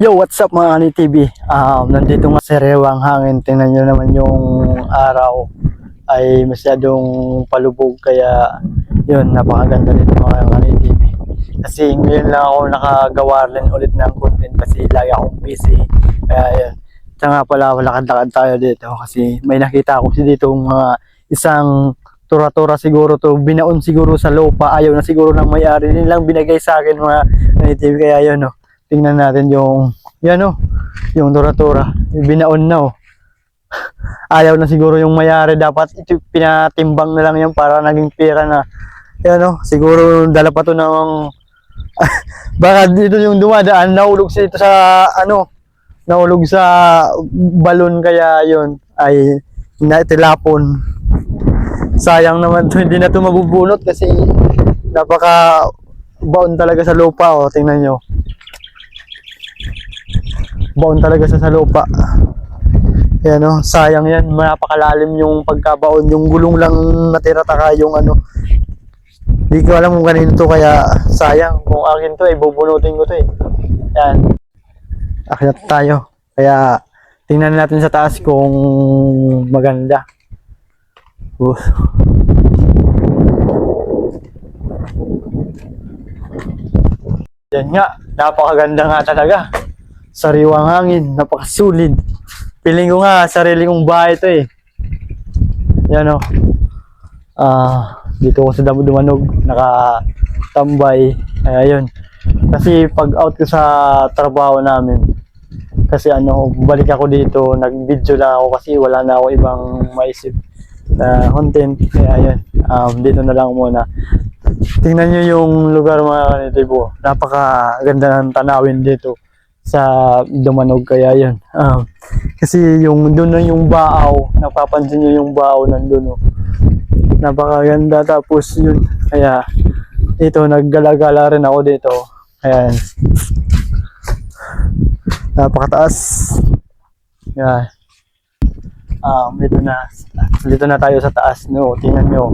Yo, what's up mga Ani TV? Nandito nga sa Rewang Hangin. Tingnan nyo naman yung araw ay masyadong palubog, kaya yun, napakaganda nito mga Ani TV. Kasi ngayon lang ako nakagawa rin ulit ng content kasi lagi akong busy. Kaya yun. Ito nga pala, lakad-lakad tayo dito kasi may nakita ako dito mga isang tura-tura siguro to, binaon siguro sa lupa, ayaw na siguro ng may-ari, nilang binigay sa akin mga Ani TV, kaya yun no. Tingnan natin yung, yan o, yung tura-tura, binaon na o. Ayaw na siguro yung mayari, dapat ito pinatimbang na lang yan para naging pera na. Yan o, siguro dala pa to ng, baka dito yung dumadaan, nahulog siya dito sa, nahulog sa balon, kaya yun, ay natilapon. Sayang naman to, hindi na to mabubunot kasi napaka baon talaga sa lupa o, tingnan nyo. Baon talaga sa lupa. Yan o, sayang yan, napakalalim yung pagkabaon, yung gulong lang natira, taka yung hindi ko alam kung kanino to, kaya sayang. Kung akin to, bubunutin ko to yan, akyat tayo, kaya tingnan natin sa taas kung maganda. Yan nga, napakaganda nga talaga. Sariwang hangin, napakasulit. Piling ko nga, sarili kong bahay ito Yan o. Dito ko sa Dumanog, nakatambay. Ayun. Kasi pag out ko sa trabaho namin, kasi balik ako dito, nag-video lang ako kasi wala na ako ibang maisip na content. Kaya ayun, dito na lang muna. Tingnan nyo yung lugar mga kanitibo. Napakaganda ng tanawin dito sa Dumanog, kaya yun. Kasi yung doon na yung baaw, napapansin nyo yung baaw nandun napakaganda, tapos yun, kaya dito naggala-gala rin ako dito, ayan, napakataas yan. Dito na tayo sa taas, no, tingnan nyo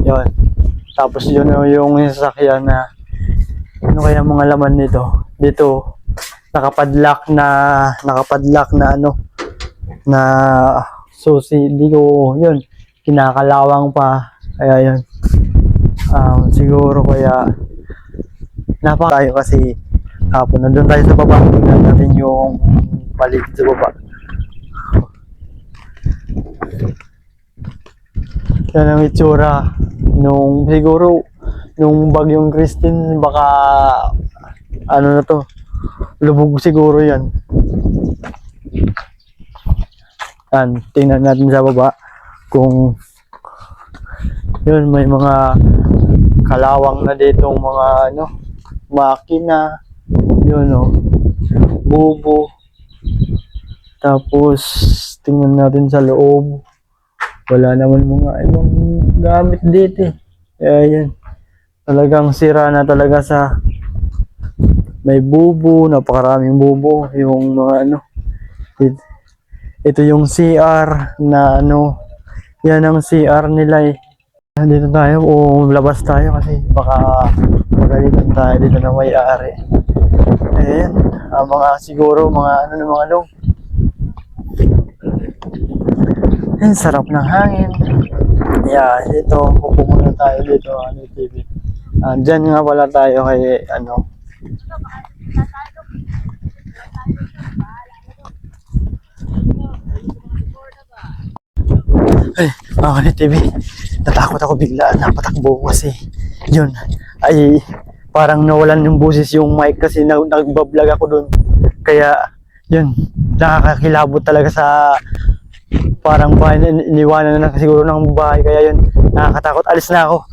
yun, tapos yun yung sasakyan na kaya mga laman nito dito, nakapadlock na na susi dito, yun, kinakalawang pa, kaya yun, siguro kaya tayo kasi hapon nandun tayo sa baba, tingnan natin yung paligid sa baba. Yan ang itsura siguro nung bagyong Christine, baka na to, lubog siguro yan. Yan, tingnan natin sa baba kung yun, may mga kalawang na ditong mga makina, yun bubo. Tapos tingnan natin sa loob, wala naman mga ibang gamit dito yan, talagang sira na talaga may bubo, napakaraming bubo, yung mga ito yung CR na yan ang CR nila Dito tayo o labas tayo kasi baka magalitan tayo dito na may-ari. Ayan, mga siguro mga mga loob. Ayan, sarap ng hangin. Yeah, dito pupunta tayo dito TV. Diyan nga pala tayo kay Ani TV, natakot ako bigla, napatakbo kasi yun, ay parang nawalan yung boses yung mic kasi nagbablog ako dun, kaya yun, nakakakilabot talaga sa parang bahay, iniwanan na siguro ng bahay, kaya yun, nakakatakot. Alis na ako.